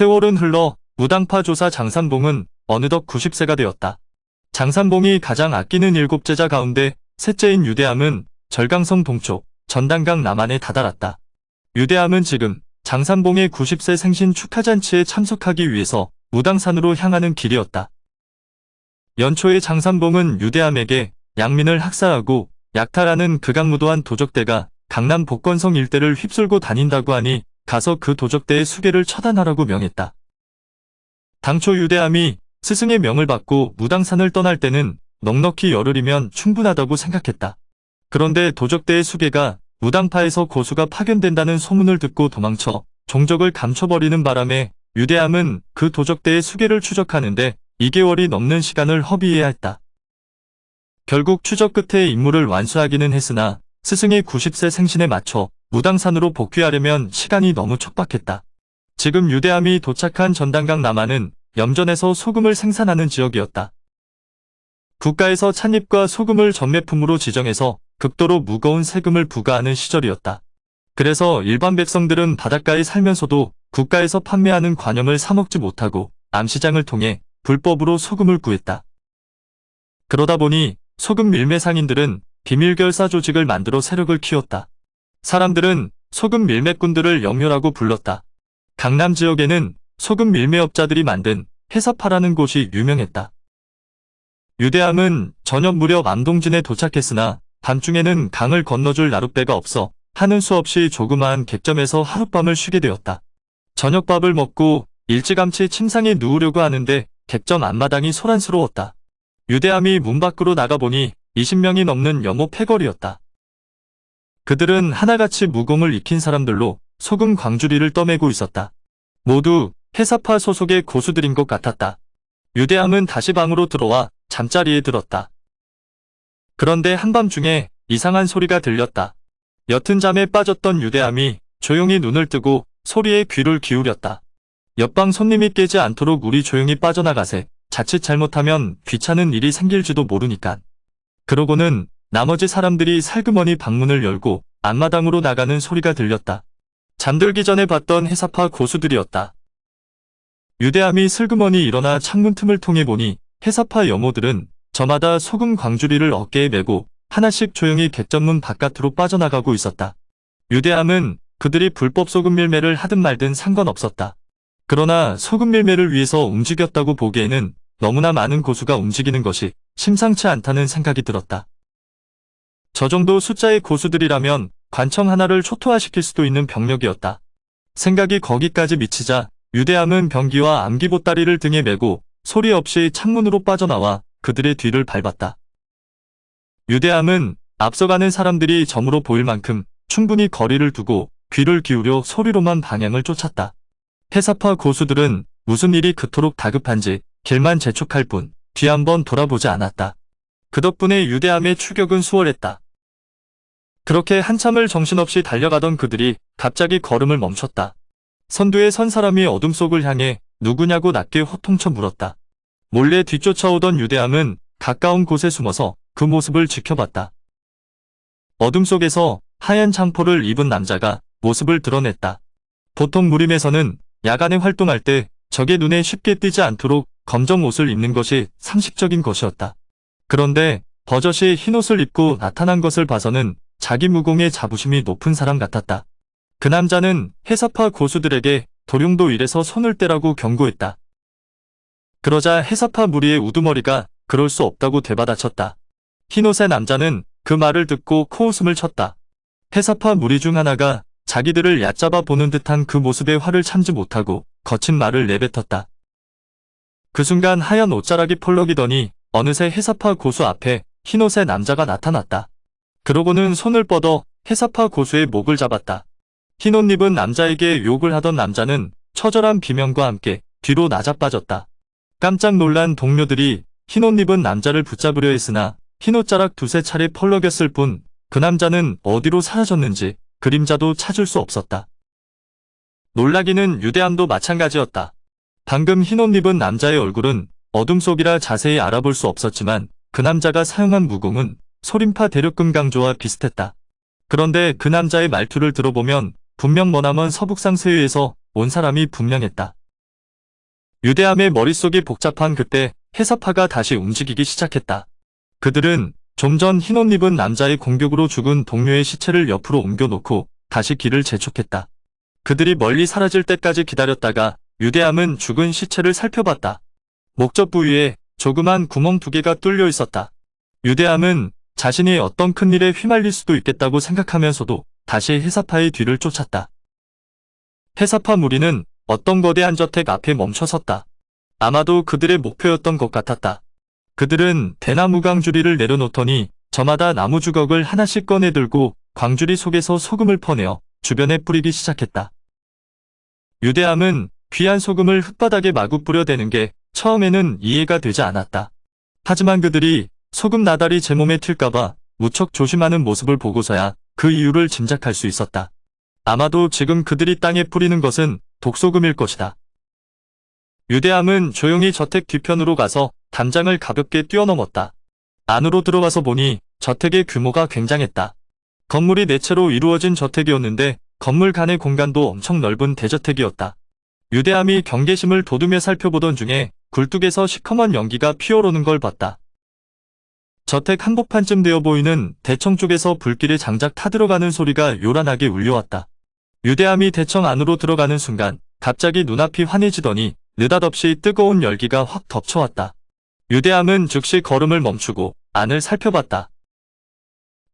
세월은 흘러 무당파 조사 장산봉은 어느덧 90세가 되었다. 장산봉이 가장 아끼는 7제자 가운데 셋째인 유대암은 절강성 동쪽, 전단강 남한에 다다랐다. 유대암은 지금 장산봉의 90세 생신 축하잔치에 참석하기 위해서 무당산으로 향하는 길이었다. 연초에 장산봉은 유대암에게 양민을 학살하고 약탈하는 극악무도한 도적대가 강남 복건성 일대를 휩쓸고 다닌다고 하니 가서 그 도적대의 수계를 처단하라고 명했다. 당초 유대암이 스승의 명을 받고 무당산을 떠날 때는 넉넉히 열흘이면 충분하다고 생각했다. 그런데 도적대의 수계가 무당파에서 고수가 파견된다는 소문을 듣고 도망쳐 종적을 감춰버리는 바람에 유대암은 그 도적대의 수계를 추적하는데 2개월이 넘는 시간을 허비해야 했다. 결국 추적 끝에 임무를 완수하기는 했으나 스승의 90세 생신에 맞춰 무당산으로 복귀하려면 시간이 너무 촉박했다. 지금 유대암이 도착한 전단강 남한은 염전에서 소금을 생산하는 지역이었다. 국가에서 찻잎과 소금을 전매품으로 지정해서 극도로 무거운 세금을 부과하는 시절이었다. 그래서 일반 백성들은 바닷가에 살면서도 국가에서 판매하는 관염을 사먹지 못하고 암시장을 통해 불법으로 소금을 구했다. 그러다 보니 소금 밀매 상인들은 비밀결사 조직을 만들어 세력을 키웠다. 사람들은 소금 밀매꾼들을 영효라고 불렀다. 강남 지역에는 소금 밀매업자들이 만든 회사파라는 곳이 유명했다. 유대암은 저녁 무렵 암동진에 도착했으나 밤중에는 강을 건너줄 나룻배가 없어 하는 수 없이 조그마한 객점에서 하룻밤을 쉬게 되었다. 저녁밥을 먹고 일찌감치 침상에 누우려고 하는데 객점 앞마당이 소란스러웠다. 유대암이 문 밖으로 나가보니 20명이 넘는 여모 패거리였다. 그들은 하나같이 무공을 익힌 사람들로 소금 광주리를 떠매고 있었다. 모두 회사파 소속의 고수들인 것 같았다. 유대암은 다시 방으로 들어와 잠자리에 들었다. 그런데 한밤중에 이상한 소리가 들렸다. 옅은 잠에 빠졌던 유대암이 조용히 눈을 뜨고 소리에 귀를 기울였다. 옆방 손님이 깨지 않도록 우리 조용히 빠져나가세. 자칫 잘못하면 귀찮은 일이 생길지도 모르니까. 그러고는 나머지 사람들이 살그머니 방문을 열고 앞마당으로 나가는 소리가 들렸다. 잠들기 전에 봤던 회사파 고수들이었다. 유대암이 슬그머니 일어나 창문 틈을 통해 보니 회사파 여모들은 저마다 소금 광주리를 어깨에 메고 하나씩 조용히 객점문 바깥으로 빠져나가고 있었다. 유대암은 그들이 불법 소금 밀매를 하든 말든 상관없었다. 그러나 소금 밀매를 위해서 움직였다고 보기에는 너무나 많은 고수가 움직이는 것이 심상치 않다는 생각이 들었다. 저 정도 숫자의 고수들이라면 관청 하나를 초토화시킬 수도 있는 병력이었다. 생각이 거기까지 미치자 유대암은 병기와 암기보따리를 등에 메고 소리 없이 창문으로 빠져나와 그들의 뒤를 밟았다. 유대암은 앞서가는 사람들이 점으로 보일 만큼 충분히 거리를 두고 귀를 기울여 소리로만 방향을 쫓았다. 회사파 고수들은 무슨 일이 그토록 다급한지 길만 재촉할 뿐 뒤 한번 돌아보지 않았다. 그 덕분에 유대암의 추격은 수월했다. 그렇게 한참을 정신없이 달려가던 그들이 갑자기 걸음을 멈췄다. 선두에 선 사람이 어둠 속을 향해 누구냐고 낮게 호통쳐 물었다. 몰래 뒤쫓아오던 유대암은 가까운 곳에 숨어서 그 모습을 지켜봤다. 어둠 속에서 하얀 장포를 입은 남자가 모습을 드러냈다. 보통 무림에서는 야간에 활동할 때 적의 눈에 쉽게 띄지 않도록 검정 옷을 입는 것이 상식적인 것이었다. 그런데 버젓이 흰옷을 입고 나타난 것을 봐서는 자기 무공의 자부심이 높은 사람 같았다. 그 남자는 회사파 고수들에게 도룡도 일에서 손을 떼라고 경고했다. 그러자 회사파 무리의 우두머리가 그럴 수 없다고 되받아쳤다. 흰옷의 남자는 그 말을 듣고 코웃음을 쳤다. 회사파 무리 중 하나가 자기들을 얕잡아 보는 듯한 그 모습에 화를 참지 못하고 거친 말을 내뱉었다. 그 순간 하얀 옷자락이 펄럭이더니 어느새 회사파 고수 앞에 흰옷의 남자가 나타났다. 그러고는 손을 뻗어 회사파 고수의 목을 잡았다. 흰옷 입은 남자에게 욕을 하던 남자는 처절한 비명과 함께 뒤로 나자빠졌다. 깜짝 놀란 동료들이 흰옷 입은 남자를 붙잡으려 했으나 흰옷자락 두세 차례 펄럭였을 뿐 그 남자는 어디로 사라졌는지 그림자도 찾을 수 없었다. 놀라기는 유대암도 마찬가지였다. 방금 흰옷 입은 남자의 얼굴은 어둠 속이라 자세히 알아볼 수 없었지만 그 남자가 사용한 무공은 소림파 대륙금 강조와 비슷했다. 그런데 그 남자의 말투를 들어보면 분명 머나먼 서북상 서유에서 온 사람이 분명했다. 유대함의 머릿속이 복잡한 그때 해사파가 다시 움직이기 시작했다. 그들은 좀 전 흰옷 입은 남자의 공격으로 죽은 동료의 시체를 옆으로 옮겨놓고 다시 길을 재촉했다. 그들이 멀리 사라질 때까지 기다렸다가 유대함은 죽은 시체를 살펴봤다. 목젖 부위에 조그만 구멍 2개가 뚫려 있었다. 유대함은 자신이 어떤 큰일에 휘말릴 수도 있겠다고 생각하면서도 다시 해사파의 뒤를 쫓았다. 해사파 무리는 어떤 거대한 저택 앞에 멈춰섰다. 아마도 그들의 목표였던 것 같았다. 그들은 대나무 광주리를 내려놓더니 저마다 나무 주걱을 하나씩 꺼내들고 광주리 속에서 소금을 퍼내어 주변에 뿌리기 시작했다. 유대함은 귀한 소금을 흙바닥에 마구 뿌려대는 게 처음에는 이해가 되지 않았다. 하지만 그들이 소금 나달이 제 몸에 튈까봐 무척 조심하는 모습을 보고서야 그 이유를 짐작할 수 있었다. 아마도 지금 그들이 땅에 뿌리는 것은 독소금일 것이다. 유대함은 조용히 저택 뒤편으로 가서 담장을 가볍게 뛰어넘었다. 안으로 들어가서 보니 저택의 규모가 굉장했다. 건물이 4채로 이루어진 저택이었는데 건물 간의 공간도 엄청 넓은 대저택이었다. 유대함이 경계심을 돋우며 살펴보던 중에 굴뚝에서 시커먼 연기가 피어오르는 걸 봤다. 저택 한복판쯤 되어 보이는 대청 쪽에서 불길이 장작 타들어가는 소리가 요란하게 울려왔다. 유대함이 대청 안으로 들어가는 순간 갑자기 눈앞이 환해지더니 느닷없이 뜨거운 열기가 확 덮쳐왔다. 유대함은 즉시 걸음을 멈추고 안을 살펴봤다.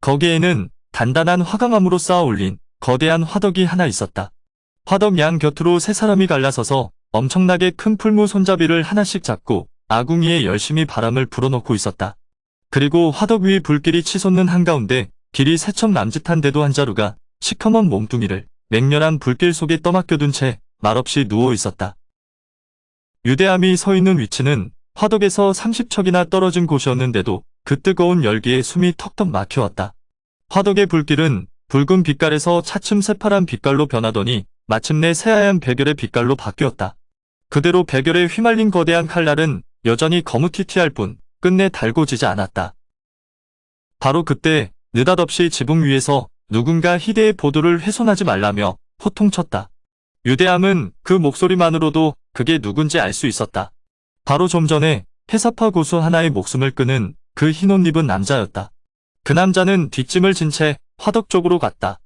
거기에는 단단한 화강암으로 쌓아 올린 거대한 화덕이 하나 있었다. 화덕 양 곁으로 3사람이 갈라서서 엄청나게 큰 풀무 손잡이를 하나씩 잡고 아궁이에 열심히 바람을 불어넣고 있었다. 그리고 화덕 위 불길이 치솟는 한가운데 길이 3첩 남짓한 대도한자루가 시커먼 몸뚱이를 맹렬한 불길 속에 떠맡겨둔 채 말없이 누워 있었다. 유대함이 서 있는 위치는 화덕에서 30척이나 떨어진 곳이었는데도 그 뜨거운 열기에 숨이 턱턱 막혀왔다. 화덕의 불길은 붉은 빛깔에서 차츰 새파란 빛깔로 변하더니 마침내 새하얀 백열의 빛깔로 바뀌었다. 그대로 백열에 휘말린 거대한 칼날은 여전히 거무튀튀할 뿐 끝내 달궈지지 않았다. 바로 그때 느닷없이 지붕 위에서 누군가 희대의 보도를 훼손하지 말라며 호통쳤다. 유대함은 그 목소리만으로도 그게 누군지 알 수 있었다. 바로 좀 전에 해사파 고수 하나의 목숨을 끄는 그 흰옷 입은 남자였다. 그 남자는 뒷짐을 진 채 화덕 쪽으로 갔다.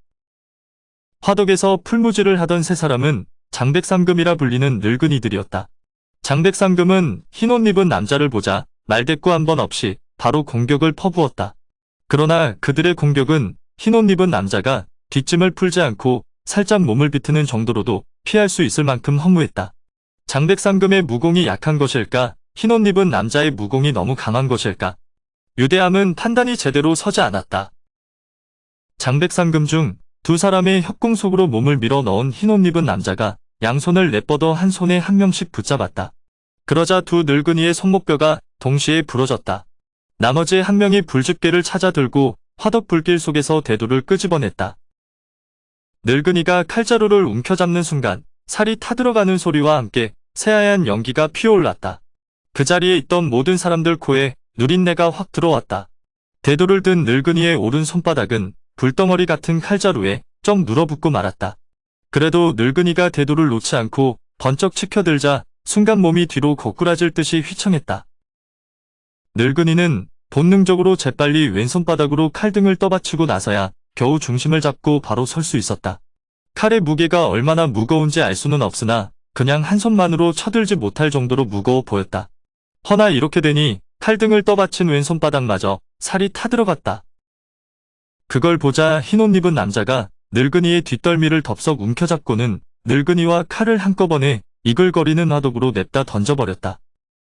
화덕에서 풀무질을 하던 3사람은 장백삼금이라 불리는 늙은이들이었다. 장백삼금은 흰옷 입은 남자를 보자 말대꾸 한 번 없이 바로 공격을 퍼부었다. 그러나 그들의 공격은 흰옷 입은 남자가 뒷짐을 풀지 않고 살짝 몸을 비트는 정도로도 피할 수 있을 만큼 허무했다. 장백삼금의 무공이 약한 것일까? 흰옷 입은 남자의 무공이 너무 강한 것일까? 유대함은 판단이 제대로 서지 않았다. 장백삼금 중 2사람의 협공 속으로 몸을 밀어 넣은 흰옷 입은 남자가 양손을 내뻗어 한 손에 한 명씩 붙잡았다. 그러자 2 늙은이의 손목뼈가 동시에 부러졌다. 나머지 한 명이 불집게를 찾아 들고 화덕 불길 속에서 대도를 끄집어냈다. 늙은이가 칼자루를 움켜잡는 순간 살이 타들어가는 소리와 함께 새하얀 연기가 피어올랐다. 그 자리에 있던 모든 사람들 코에 누린내가 확 들어왔다. 대도를 든 늙은이의 오른 손바닥은 불덩어리 같은 칼자루에 쩍 눌어붙고 말았다. 그래도 늙은이가 대도를 놓지 않고 번쩍 치켜들자 순간 몸이 뒤로 고꾸라질 듯이 휘청했다. 늙은이는 본능적으로 재빨리 왼손바닥으로 칼등을 떠받치고 나서야 겨우 중심을 잡고 바로 설 수 있었다. 칼의 무게가 얼마나 무거운지 알 수는 없으나 그냥 한 손만으로 쳐들지 못할 정도로 무거워 보였다. 허나 이렇게 되니 칼등을 떠받친 왼손바닥마저 살이 타들어갔다. 그걸 보자 흰옷 입은 남자가 늙은이의 뒷덜미를 덥석 움켜잡고는 늙은이와 칼을 한꺼번에 이글거리는 화덕으로 냅다 던져버렸다.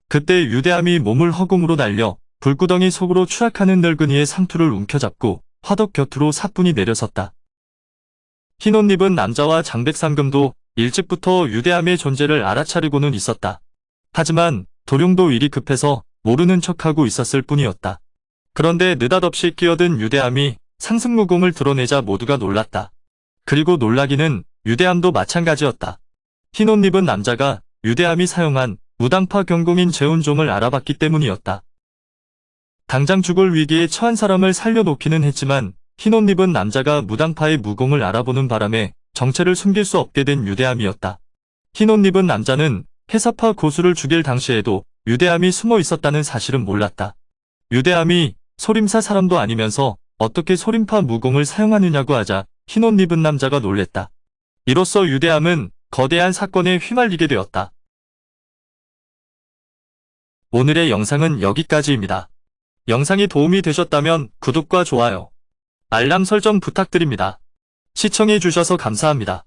그때 유대함이 몸을 허공으로 날려 불구덩이 속으로 추락하는 늙은이의 상투를 움켜잡고 화덕 곁으로 사뿐히 내려섰다. 흰옷 입은 남자와 장백삼금도 일찍부터 유대함의 존재를 알아차리고는 있었다. 하지만 도룡도 일이 급해서 모르는 척하고 있었을 뿐이었다. 그런데 느닷없이 끼어든 유대함이 상승무공을 드러내자 모두가 놀랐다. 그리고 놀라기는 유대함도 마찬가지였다. 흰옷 입은 남자가 유대함이 사용한 무당파 경공인 재운종을 알아봤기 때문이었다. 당장 죽을 위기에 처한 사람을 살려놓기는 했지만 흰옷 입은 남자가 무당파의 무공을 알아보는 바람에 정체를 숨길 수 없게 된 유대함이었다. 흰옷 입은 남자는 회사파 고수를 죽일 당시에도 유대함이 숨어 있었다는 사실은 몰랐다. 유대함이 소림사 사람도 아니면서 어떻게 소림파 무공을 사용하느냐고 하자 흰옷 입은 남자가 놀랬다. 이로써 유대함은 거대한 사건에 휘말리게 되었다. 오늘의 영상은 여기까지입니다. 영상이 도움이 되셨다면 구독과 좋아요, 알람 설정 부탁드립니다. 시청해주셔서 감사합니다.